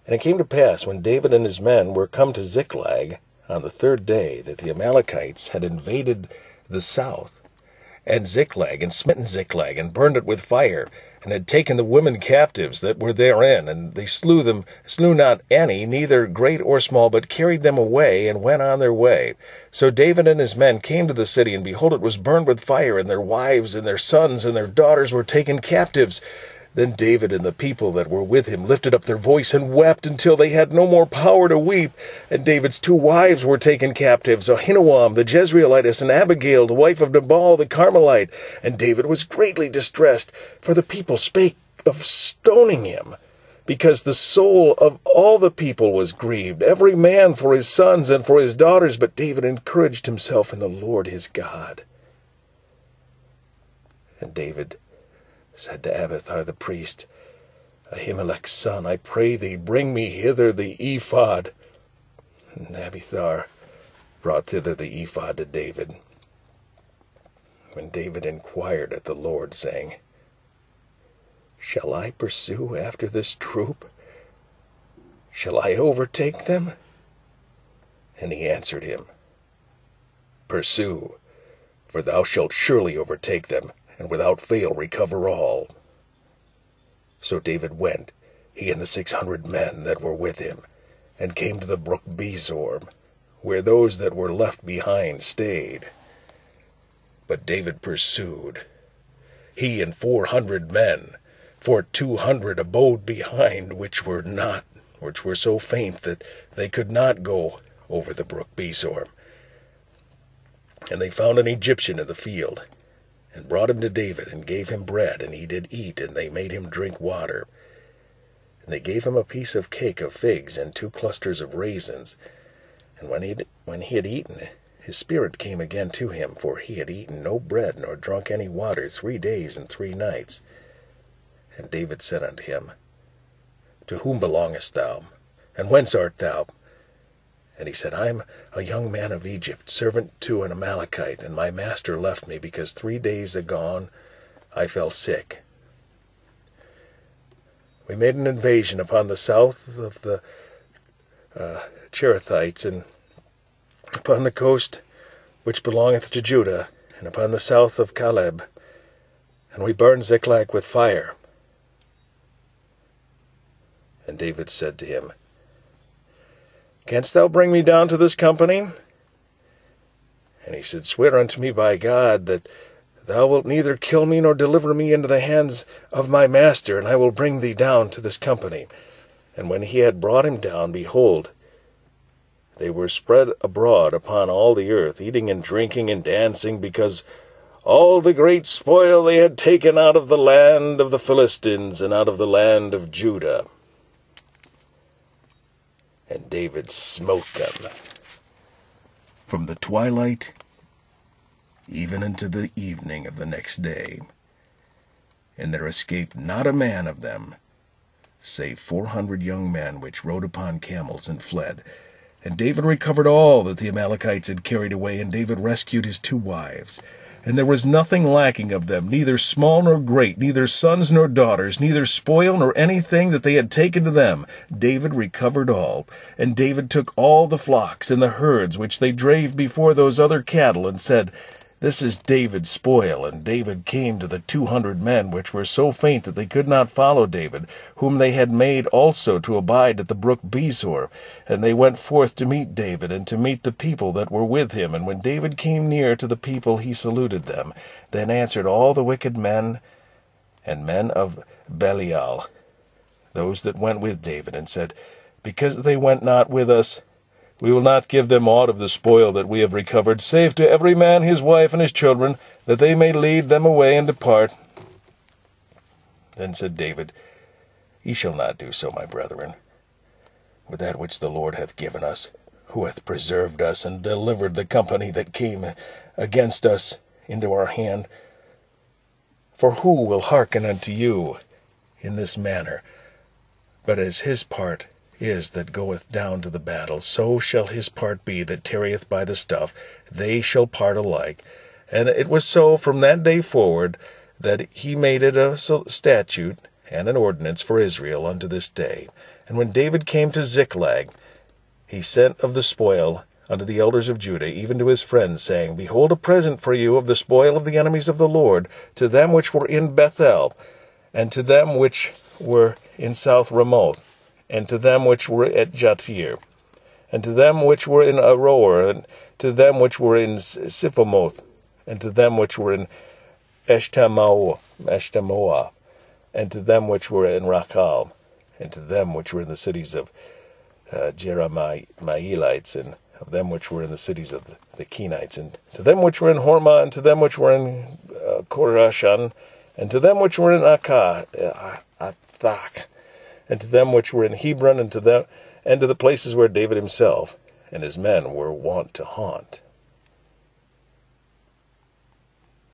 And it came to pass, when David and his men were come to Ziklag on the 3rd day, that the Amalekites had invaded the south, and Ziklag, and smitten Ziklag, and burned it with fire, and had taken the women captives that were therein, and they slew not any, neither great or small, but carried them away, and went on their way. So David and his men came to the city, and behold, it was burned with fire, and their wives, and their sons, and their daughters were taken captives. Then David and the people that were with him lifted up their voice and wept until they had no more power to weep. And David's 2 wives were taken captives, Ahinoam the Jezreelitess, and Abigail, the wife of Nabal the Carmelite. And David was greatly distressed, for the people spake of stoning him, because the soul of all the people was grieved, every man for his sons and for his daughters. But David encouraged himself in the Lord his God. And David said to Abiathar the priest, Ahimelech's son, I pray thee, bring me hither the ephod. And Abiathar brought thither the ephod to David. When David inquired at the Lord, saying, Shall I pursue after this troop? Shall I overtake them? And he answered him, Pursue, for thou shalt surely overtake them, and without fail recover all. So David went, he and the 600 men that were with him, and came to the brook Besor, where those that were left behind stayed. But David pursued, he and 400 men, for 200 abode behind, which were so faint that they could not go over the brook Besor. And they found an Egyptian in the field, and brought him to David, and gave him bread, and he did eat, and they made him drink water. And they gave him a piece of cake of figs, and 2 clusters of raisins. And when he had eaten, his spirit came again to him, for he had eaten no bread, nor drunk any water 3 days and 3 nights. And David said unto him, To whom belongest thou? And whence art thou? And he said, I am a young man of Egypt, servant to an Amalekite, and my master left me, because 3 days agone I fell sick. We made an invasion upon the south of the Cherethites, and upon the coast which belongeth to Judah, and upon the south of Caleb, and we burned Ziklag with fire. And David said to him, Canst thou bring me down to this company? And he said, Swear unto me by God that thou wilt neither kill me nor deliver me into the hands of my master, and I will bring thee down to this company. And when he had brought him down, behold, they were spread abroad upon all the earth, eating and drinking and dancing, because all the great spoil they had taken out of the land of the Philistines and out of the land of Judah. And David smote them from the twilight even unto the evening of the next day. And there escaped not a man of them, save 400 young men which rode upon camels and fled. And David recovered all that the Amalekites had carried away, and David rescued his 2 wives. And there was nothing lacking of them, neither small nor great, neither sons nor daughters, neither spoil nor anything that they had taken to them. David recovered all. And David took all the flocks and the herds which they drave before those other cattle, and said, This is David's spoil. And David came to the 200 men which were so faint that they could not follow David, whom they had made also to abide at the brook Besor. And they went forth to meet David, and to meet the people that were with him. And when David came near to the people, he saluted them. Then answered all the wicked men and men of Belial, those that went with David, and said, Because they went not with us, we will not give them aught of the spoil that we have recovered, save to every man his wife and his children, that they may lead them away and depart. Then said David, Ye shall not do so, my brethren, with that which the Lord hath given us, who hath preserved us, and delivered the company that came against us into our hand. For who will hearken unto you in this manner? But as his part is that goeth down to the battle, so shall his part be that tarrieth by the stuff. They shall part alike. And it was so from that day forward, that he made it a statute, and an ordinance for Israel unto this day. And when David came to Ziklag, he sent of the spoil unto the elders of Judah, even to his friends, saying, Behold, a present for you of the spoil of the enemies of the Lord, to them which were in Bethel, and to them which were in South Ramoth, and to them which were at Jatir, and to them which were in Aroer, and to them which were in Siphamoth, and to them which were in Eshtemoa, and to them which were in Rakal, and to them which were in the cities of Jerahmeelites, and of them which were in the cities of the Kenites, and to them which were in Hormah, and to them which were in Korashan, and to them which were in Athak, and to them which were in Hebron, and to the places where David himself and his men were wont to haunt.